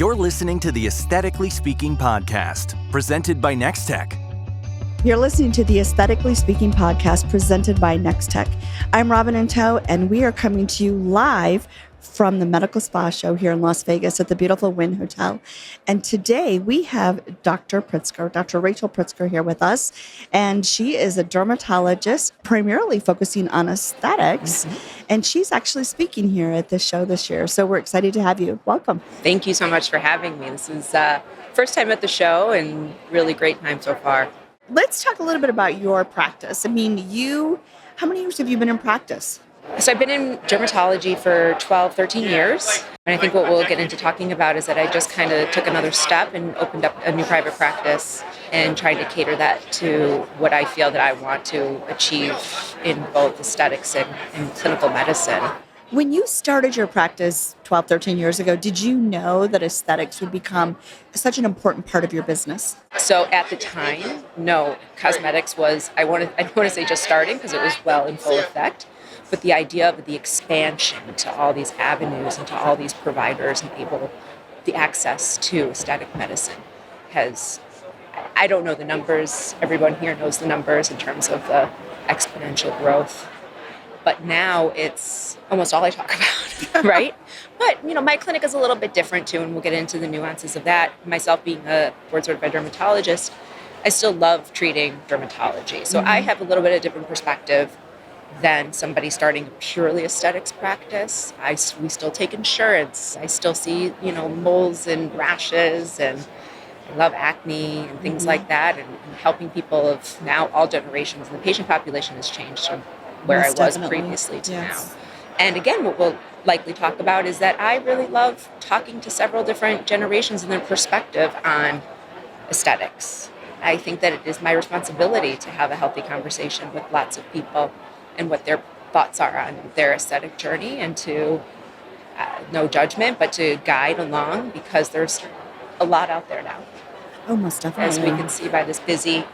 You're listening to the Aesthetically Speaking podcast, presented by Nextech. You're listening to the Aesthetically Speaking podcast presented by Nextech. I'm Robin Anto, and we are coming to you live from the Medical Spa Show here in Las Vegas at the beautiful Wynn Hotel. And today we have Dr. Pritzker, Dr. Rachel Pritzker here with us. And she is a dermatologist, primarily focusing on aesthetics. And she's actually speaking here at this show this year. So we're excited to have you. Welcome. Thank you so much for having me. This is first time at the show and really great time so far. Let's talk a little bit about your practice. I mean, how many years have you been in practice? So I've been in dermatology for 12, 13 years. And I think what we'll get into talking about is that I just kind of took another step and opened up a new private practice and tried to cater that to what I feel that I want to achieve in both aesthetics and clinical medicine. When you started your practice 12, 13 years ago, did you know that aesthetics would become such an important part of your business? So at the time, no. Cosmetics was, I don't want to say just starting because it was well in full effect. But the idea of the expansion to all these avenues and to all these providers and the access to aesthetic medicine I don't know the numbers. Everyone here knows the numbers in terms of the exponential growth. But now it's almost all I talk about, right? But, my clinic is a little bit different too, and we'll get into the nuances of that. Myself being a board-certified dermatologist, I still love treating dermatology. So I have a little bit of different perspective than somebody starting a purely aesthetics practice. We still take insurance. I still see, moles and rashes, and I love acne and things like that, and helping people of now all generations. And the patient population has changed from where Most I was definitely. previously to Yes. now. And again, what we'll likely talk about is that I really love talking to several different generations and their perspective on aesthetics. I think that it is my responsibility to have a healthy conversation with lots of people and what their thoughts are on their aesthetic journey, and to no judgment, but to guide along, because there's a lot out there now, Oh, most definitely. as we can see by this busy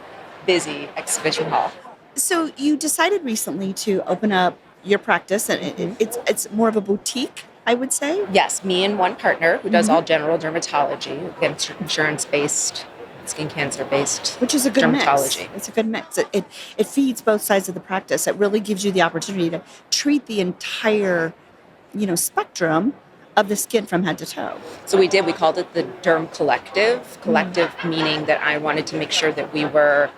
exhibition hall. So you decided recently to open up your practice, and it's more of a boutique, I would say. Yes, me and one partner who does all general dermatology, again, insurance-based, skin cancer-based Which is a good dermatology. mix. It's a good mix. It feeds both sides of the practice. It really gives you the opportunity to treat the entire, spectrum of the skin from head to toe. So we called it the Derm Collective. Collective meaning that I wanted to make sure that we were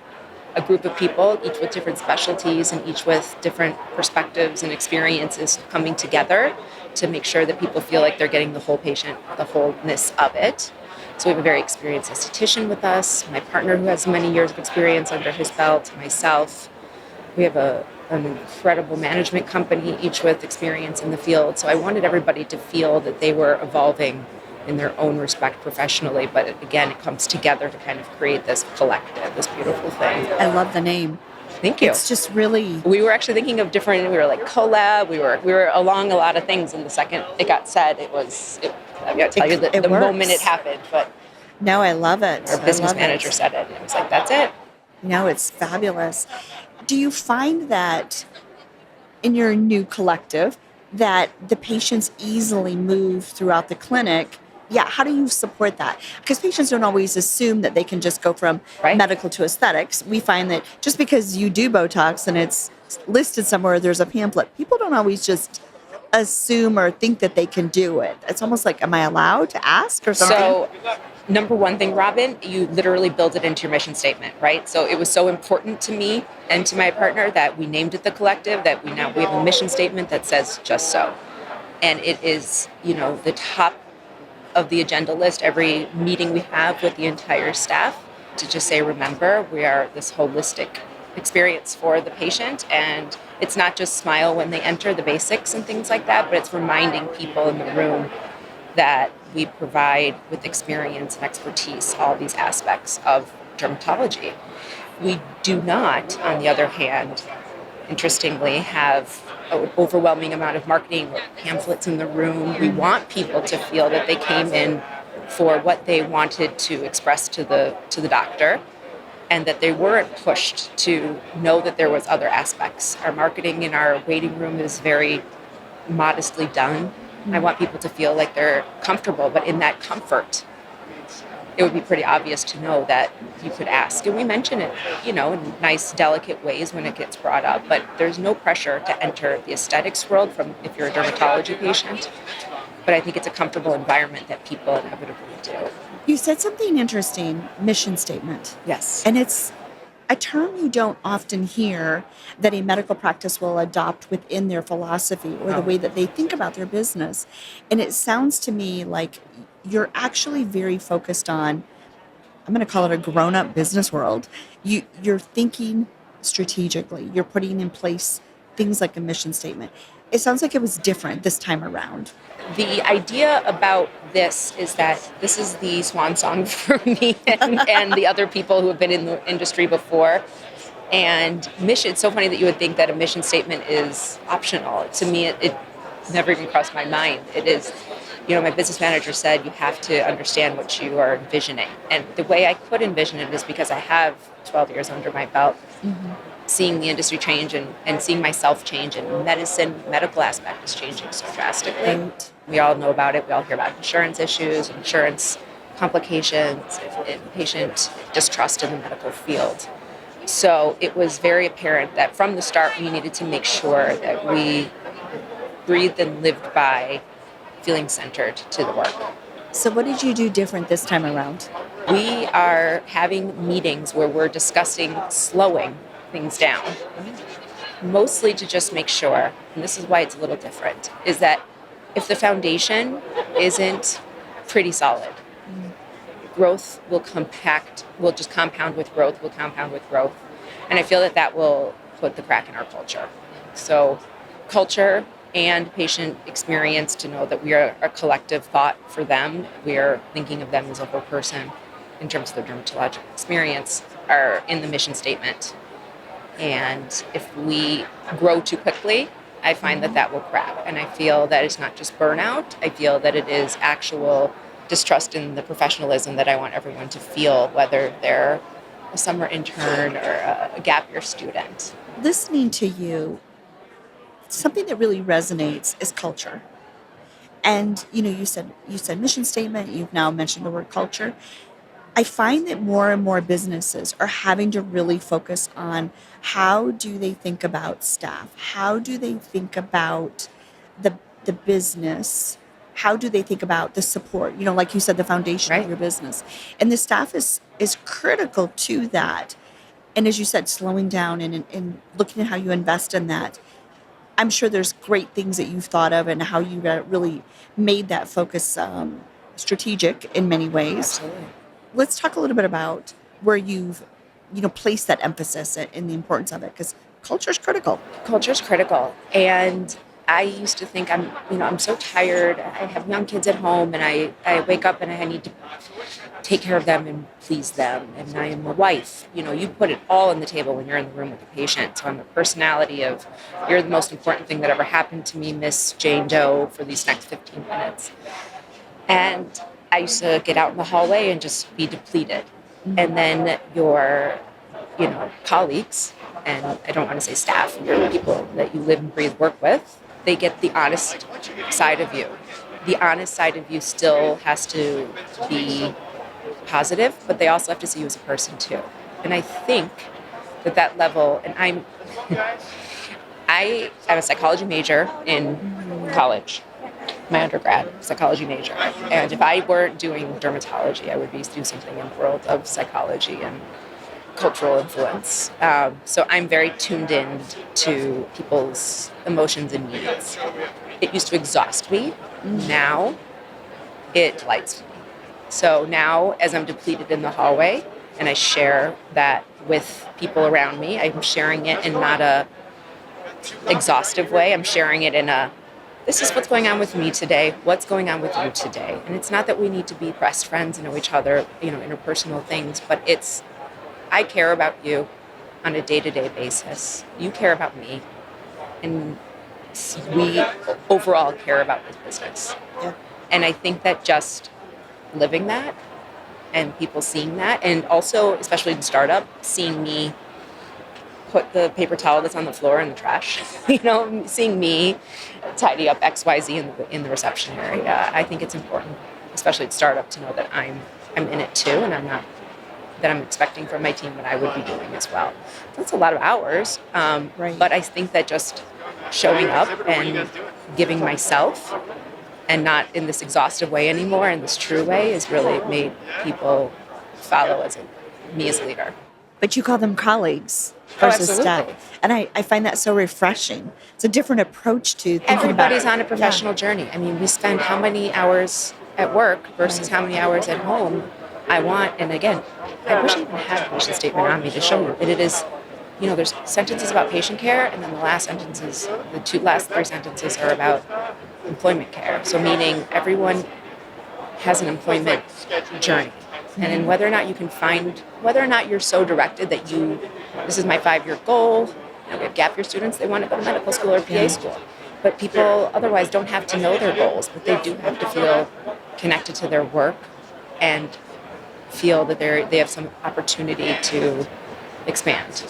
a group of people, each with different specialties and each with different perspectives and experiences coming together to make sure that people feel like they're getting the whole patient, the wholeness of it. So we have a very experienced esthetician with us, my partner who has many years of experience under his belt, myself. We have an incredible management company, each with experience in the field. So I wanted everybody to feel that they were evolving in their own respect professionally. But again, it comes together to kind of create this collective, this beautiful thing. I love the name. Thank you. It's just really... We were actually thinking of different, we were like collab, we were along a lot of things, and the second it got said, I gotta tell you that the works. moment it happened, but No, I love it. our business manager said it, and I was like, that's it. No, it's fabulous. Do you find that in your new collective that the patients easily move throughout the clinic? Yeah, how do you support that? Because patients don't always assume that they can just go from Right. medical to aesthetics. We find that just because you do Botox and it's listed somewhere, there's a pamphlet, people don't always just assume or think that they can do it. It's almost like, am I allowed to ask or something? So, number one thing, Robin, you literally build it into your mission statement, right? So it was so important to me and to my partner that we named it the Collective, that we have a mission statement that says just so. And it is, the top of the agenda list every meeting we have with the entire staff, to just say, remember, we are this holistic experience for the patient, and it's not just smile when they enter, the basics and things like that, but it's reminding people in the room that we provide with experience and expertise all these aspects of dermatology. We do not, on the other hand, interestingly, have an overwhelming amount of marketing or pamphlets in the room. We want people to feel that they came in for what they wanted to express to the doctor, and that they weren't pushed to know that there was other aspects. Our marketing in our waiting room is very modestly done. I want people to feel like they're comfortable, but in that comfort, it would be pretty obvious to know that you could ask. And we mention it, in nice, delicate ways when it gets brought up, but there's no pressure to enter the aesthetics world from if you're a dermatology patient. But I think it's a comfortable environment that people inevitably do. You said something interesting, mission statement. Yes. And it's a term you don't often hear that a medical practice will adopt within their philosophy or the way that they think about their business. And it sounds to me like you're actually very focused on, I'm going to call it a grown-up business world. You're thinking strategically. You're putting in place things like a mission statement. It sounds like it was different this time around. The idea about this is that this is the swan song for me and the other people who have been in the industry before. And mission, it's so funny that you would think that a mission statement is optional. To me, it never even crossed my mind. It is, my business manager said you have to understand what you are envisioning. And the way I could envision it is because I have 12 years under my belt, seeing the industry change and seeing myself change, and medical aspect is changing so drastically. Right. We all know about it. We all hear about insurance issues, insurance complications, and patient distrust in the medical field. So it was very apparent that from the start, we needed to make sure that we breathed and lived by feeling centered to the work. So what did you do different this time around? We are having meetings where we're discussing slowing things down, mostly to just make sure, and this is why it's a little different, is that if the foundation isn't pretty solid, growth will just compound with growth, And I feel that will put the crack in our culture. So culture and patient experience, to know that we are a collective thought for them. We are thinking of them as a whole person in terms of their dermatologic experience, are in the mission statement. And if we grow too quickly, I find that will crack. And I feel that it's not just burnout. I feel that it is actual distrust in the professionalism that I want everyone to feel, whether they're a summer intern or a gap year student. Listening to you, something that really resonates is culture. And you said mission statement, you've now mentioned the word culture. I find that more and more businesses are having to really focus on how do they think about staff? How do they think about the business? How do they think about the support? Like you said, the foundation of your business. And the staff is critical to that. And as you said, slowing down and looking at how you invest in that. I'm sure there's great things that you've thought of and how you really made that focus strategic in many ways. Absolutely. Let's talk a little bit about where you've, placed that emphasis and the importance of it, because culture is critical. Culture is critical. And I used to think I'm so tired. I have young kids at home, and I wake up and I need to take care of them and please them. And I am a wife. You put it all on the table when you're in the room with the patient. So I'm a personality of, you're the most important thing that ever happened to me, Miss Jane Doe, for these next 15 minutes. And I used to get out in the hallway and just be depleted. And then your, colleagues, and I don't want to say staff, your people that you live and breathe, work with, they get the honest side of you. The honest side of you still has to be positive, but they also have to see you as a person too. And I think that level, and I am a psychology major in college. My undergrad psychology major. And if I weren't doing dermatology, I would be doing something in the world of psychology and cultural influence. So I'm very tuned in to people's emotions and needs. It used to exhaust me. Now it lights me. So now, as I'm depleted in the hallway and I share that with people around me, I'm sharing it in not a exhaustive way. I'm sharing it in a, this is what's going on with me today. What's going on with you today? And it's not that we need to be best friends and know each other, interpersonal things, but it's, I care about you on a day-to-day basis. You care about me. And we overall care about this business. Yeah. And I think that just living that and people seeing that, and also, especially in startup, seeing me put the paper towel that's on the floor in the trash. Seeing me tidy up XYZ in the reception area, I think it's important, especially at startup, to know that I'm in it too, and I'm expecting from my team what I would be doing as well. That's a lot of hours, Right. but I think that just showing up and giving myself, and not in this exhaustive way anymore, in this true way, has really made people follow me as a leader. But you call them colleagues Oh, versus staff. absolutely. And I find that so refreshing. It's a different approach to thinking Everybody's about on a professional journey. I mean, we spend how many hours at work versus how many hours at home. And again, I wish I even had a mission statement on me to show you that it is, there's sentences about patient care, and then the last three sentences are about employment care. So meaning everyone has an employment journey. And in whether or not you're so directed that this is my 5-year goal. We have gap year students, they want to go to medical school or PA school. But people otherwise don't have to know their goals, but they do have to feel connected to their work and feel that they have some opportunity to expand.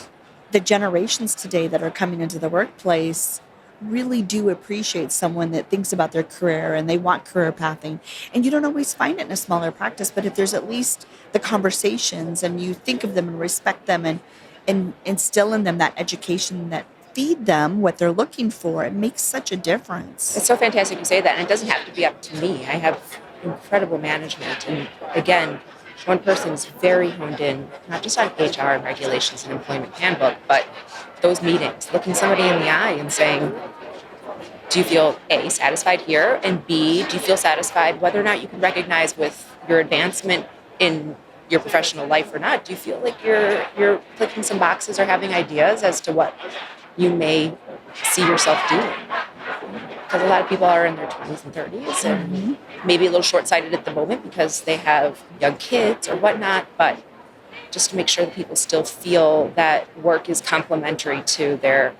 The generations today that are coming into the workplace really do appreciate someone that thinks about their career and they want career pathing. And you don't always find it in a smaller practice, but if there's at least the conversations and you think of them and respect them and instill in them that education that feed them what they're looking for, it makes such a difference. It's so fantastic you say that, and it doesn't have to be up to me. I have incredible management, and again, one person is very honed in, not just on HR and regulations and employment handbook, but those meetings, looking somebody in the eye and saying, do you feel A, satisfied here, and B, do you feel satisfied whether or not you can recognize with your advancement in your professional life or not? Do you feel like you're clicking some boxes or having ideas as to what you may see yourself doing? Because a lot of people are in their 20s and 30s and maybe a little short-sighted at the moment because they have young kids or whatnot, but just to make sure that people still feel that work is complementary to their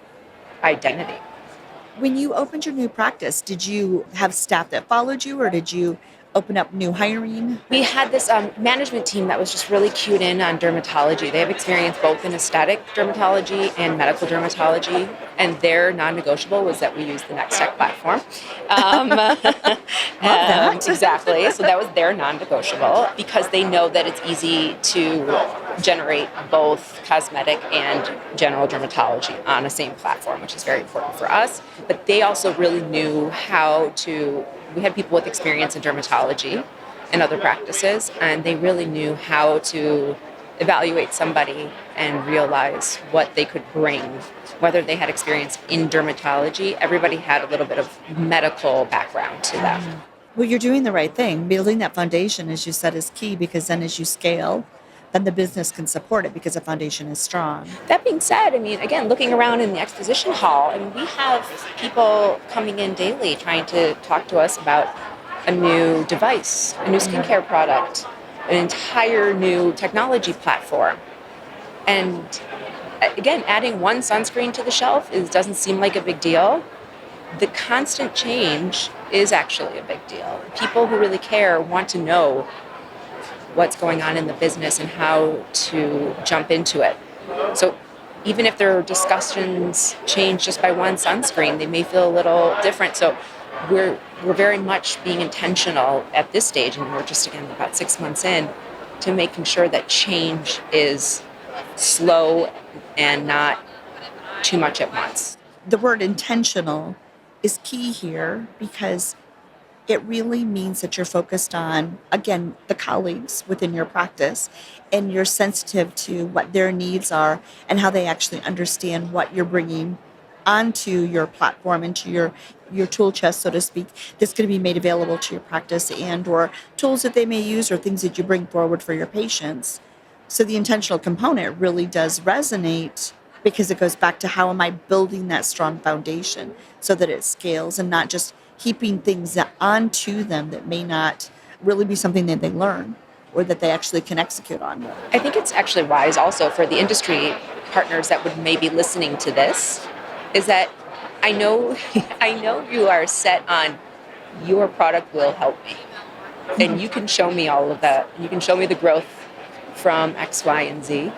identity. When you opened your new practice, did you have staff that followed you or did you open up new hiring? We had this management team that was just really cued in on dermatology. They have experience both in aesthetic dermatology and medical dermatology, and their non-negotiable was that we use the Nextech platform. Exactly. So that was their non-negotiable because they know that it's easy to generate both cosmetic and general dermatology on the same platform, which is very important for us. But they also really knew we had people with experience in dermatology and other practices, and they really knew how to evaluate somebody and realize what they could bring, whether they had experience in dermatology. Everybody had a little bit of medical background to them. Well, you're doing the right thing. Building that foundation, as you said, is key because then as you scale, then the business can support it because the foundation is strong. That being said, I mean, again, looking around in the exposition hall, we have people coming in daily trying to talk to us about a new device, a new skincare product, an entire new technology platform. And again, adding one sunscreen to the shelf doesn't seem like a big deal. The constant change is actually a big deal. People who really care want to know what's going on in the business and how to jump into it. So even if their discussions change just by one sunscreen, they may feel a little different. So we're very much being intentional at this stage, and we're just, again, about 6 months in, to making sure that change is slow and not too much at once. The word intentional is key here because it really means that you're focused on, again, the colleagues within your practice, and you're sensitive to what their needs are and how they actually understand what you're bringing onto your platform, into your tool chest, so to speak, that's going to be made available to your practice and or tools that they may use or things that you bring forward for your patients. So the intentional component really does resonate because it goes back to how am I building that strong foundation so that it scales and not just heaping things onto them that may not really be something that they learn or that they actually can execute on. I think it's actually wise also for the industry partners that would maybe listening to this is that I know you are set on your product will help me. And you can show me all of that. You can show me the growth from X, Y, and Z.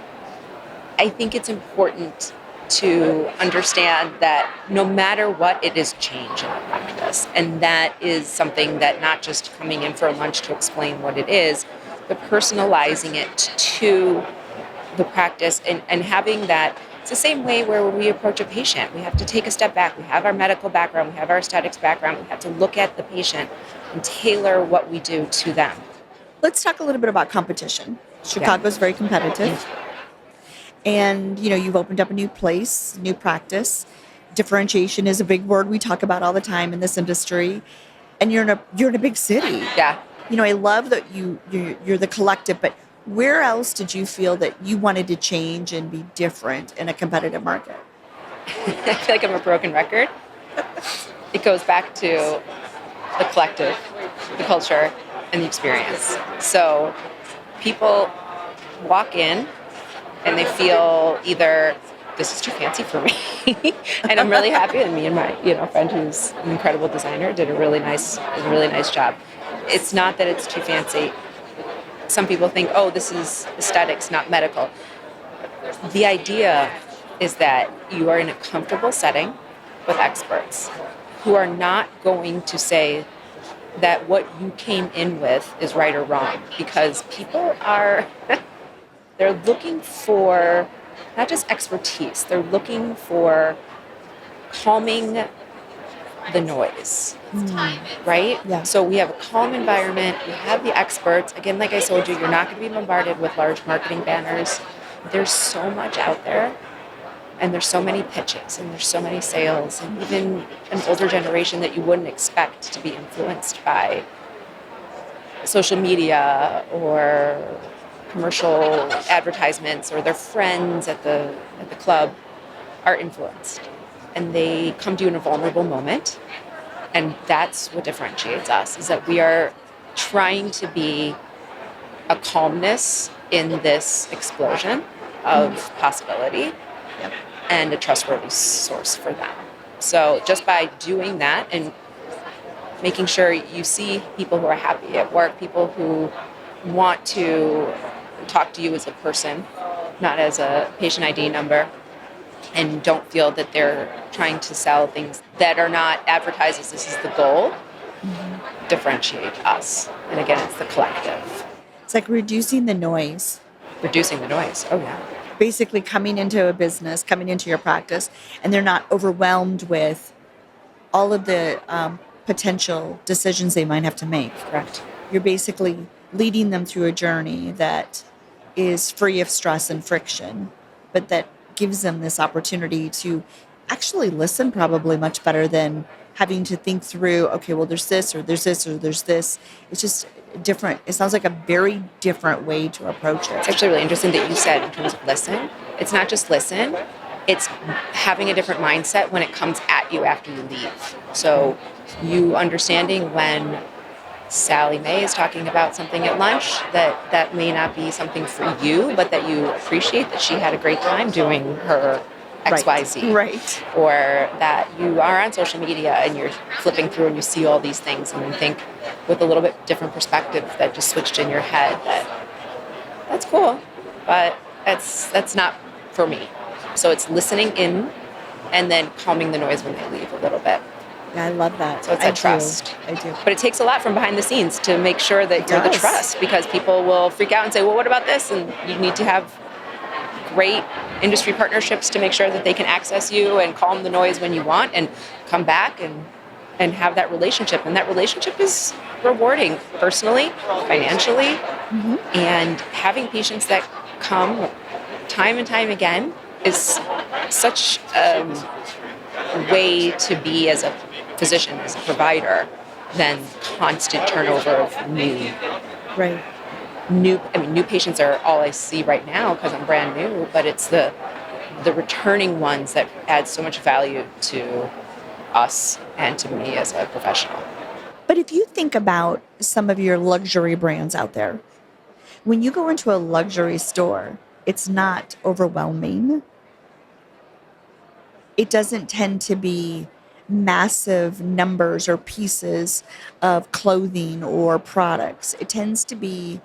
I think it's important to understand that no matter what, it is change in the practice. And that is something that not just coming in for a lunch to explain what it is, but personalizing it to the practice and having that. It's the same way where when we approach a patient, we have to take a step back. We have our medical background, we have our aesthetics background, we have to look at the patient and tailor what we do to them. Let's talk a little bit about competition. Chicago's very competitive. And, you've opened up a new place, new practice. Differentiation is a big word we talk about all the time in this industry. And you're in a big city. Yeah. I love that you're the collective, but where else did you feel that you wanted to change and be different in a competitive market? I feel like I'm a broken record. It goes back to the collective, the culture, and the experience. So people walk in and they feel either this is too fancy for me, and I'm really happy. And me and my friend who's an incredible designer did a really nice job. It's not that it's too fancy. Some people think, oh, this is aesthetics, not medical. The idea is that you are in a comfortable setting with experts who are not going to say that what you came in with is right or wrong, because people are they're looking for not just expertise, they're looking for calming the noise, right? Yeah. So we have a calm environment, we have the experts. Again, like I told you, you're not going to be bombarded with large marketing banners. There's so much out there, and there's so many pitches, and there's so many sales, and even an older generation that you wouldn't expect to be influenced by social media or commercial advertisements or their friends at the club are influenced. And they come to you in a vulnerable moment. And that's what differentiates us, is that we are trying to be a calmness in this explosion of possibility and a trustworthy source for them. So just by doing that and making sure you see people who are happy at work, people who want to talk to you as a person, not as a patient ID number, and don't feel that they're trying to sell things that are not advertised as this is the goal, differentiate us. And again, it's the collective. It's like reducing the noise. Reducing the noise. Oh, yeah. Basically coming into a business, coming into your practice, and they're not overwhelmed with all of the potential decisions they might have to make. Correct. You're basically leading them through a journey that is free of stress and friction, but that gives them this opportunity to actually listen probably much better than having to think through, okay, well, there's this or there's this or there's this. It's just different. It sounds like a very different way to approach it. It's actually really interesting that you said in terms of listen. It's not just listen. It's having a different mindset when it comes at you after you leave. So you understanding when Sally Mae is talking about something at lunch that may not be something for you, but that you appreciate that she had a great time doing her XYZ. Right. Or that you are on social media and you're flipping through and you see all these things and you think with a little bit different perspective that just switched in your head that's cool, but that's not for me. So it's listening in and then calming the noise when they leave a little bit. Yeah, I love that. So it's that trust. I do. But it takes a lot from behind the scenes to make sure that you're the trust, because people will freak out and say, well, what about this? And you need to have great industry partnerships to make sure that they can access you and calm the noise when you want and come back and have that relationship. And that relationship is rewarding personally, financially, and having patients that come time and time again is such a way to be as a physician, as a provider, than constant turnover of new patients are all I see right now because I'm brand new, but it's the returning ones that add so much value to us and to me as a professional. But if you think about some of your luxury brands out there, when you go into a luxury store, it's not overwhelming. It doesn't tend to be massive numbers or pieces of clothing or products. It tends to be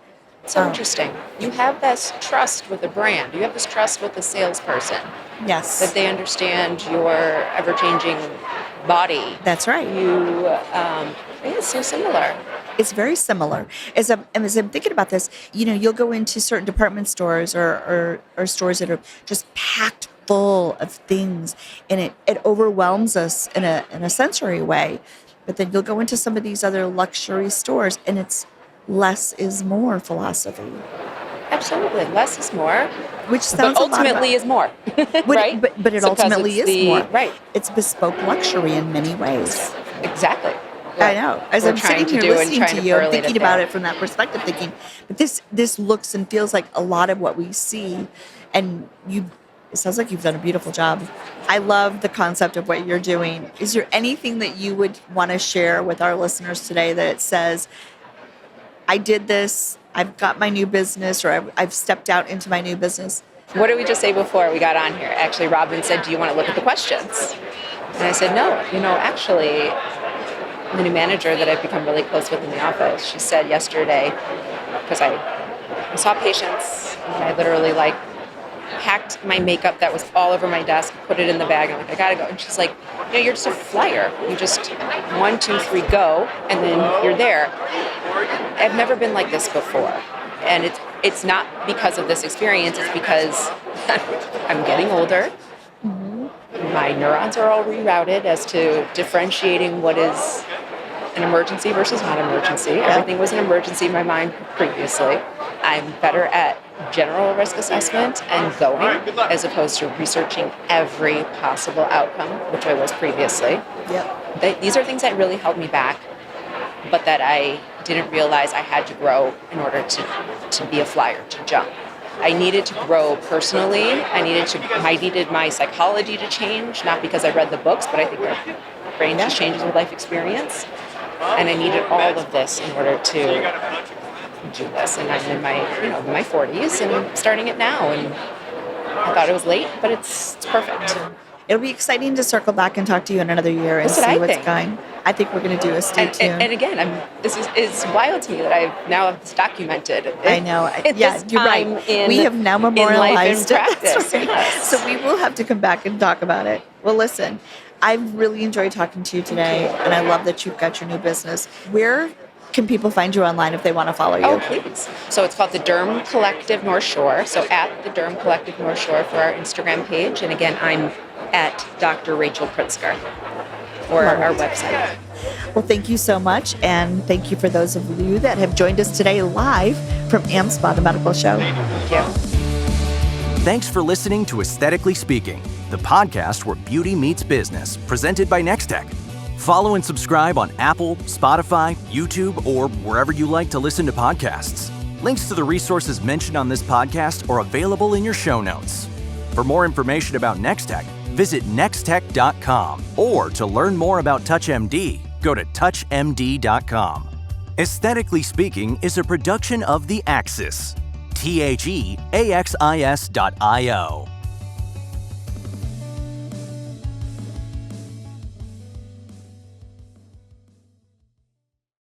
So interesting. You have this trust with a brand. You have this trust with the salesperson Yes. that they understand your ever-changing body. That's right. It's so similar. It's very similar. As I'm thinking about this, you'll go into certain department stores or stores that are just packed full of things, and it overwhelms us in a sensory way. But then you'll go into some of these other luxury stores, and it's less is more philosophy, Absolutely. Less is more. which But sounds ultimately is more. Right? But it So 'cause ultimately it's is more. Right. It's bespoke luxury in many ways. Exactly. I know. As We're I'm trying sitting to here do and listening trying to to you, I'm correlate thinking it about there. it from that perspective, thinking, but this looks and feels like a lot of what we see, and it sounds like you've done a beautiful job. I love the concept of what you're doing. Is there anything that you would want to share with our listeners today that says, I did this, I've got my new business, or I've stepped out into my new business? What did we just say before we got on here? Actually, Robin said, do you want to look at the questions? And I said, no. Actually, the new manager that I've become really close with in the office, she said yesterday, because I saw patients, and I literally packed my makeup that was all over my desk, put it in the bag, and I'm like, I gotta go. And she's like, you're just a flyer. You just 1, 2, 3, go, and then you're there. I've never been like this before. And it's not because of this experience, it's because I'm getting older. My neurons are all rerouted as to differentiating what is an emergency versus not emergency. Everything was an emergency in my mind previously. I'm better at general risk assessment and going as opposed to researching every possible outcome, which I was previously. Yep. These are things that really held me back, but that I didn't realize I had to grow in order to be a flyer, to jump. I needed to grow personally. I needed my psychology to change, not because I read the books, but I think our brain just changes with life experience. And I needed all of this in order to do this. And I'm in my 40s and I'm starting it now. And I thought it was late, but it's perfect. It'll be exciting to circle back and talk to you in another year and That's what see I what's think. going. I think we're going to do a stay tuned. And again, this is wild to me that I now have this documented. I know. Yeah, you're right. We have now memorialized in life and practice. Right. Yes. So we will have to come back and talk about it. Well, listen, I've really enjoyed talking to you today, and I love that you've got your new business. Where can people find you online if they want to follow you? Oh, please. So it's called the Derm Collective North Shore. So at the Derm Collective North Shore for our Instagram page. And again, I'm at Dr. Rachel Pritzker or our website. Well, thank you so much. And thank you for those of you that have joined us today live from AmSpa, the medical show. Thank you. Thanks for listening to Aesthetically Speaking, the podcast where beauty meets business, presented by Nextech. Follow and subscribe on Apple, Spotify, YouTube, or wherever you like to listen to podcasts. Links to the resources mentioned on this podcast are available in your show notes. For more information about Nextech, visit nextech.com, or to learn more about TouchMD, go to touchmd.com. Aesthetically Speaking is a production of The Axis, TheAxis.io.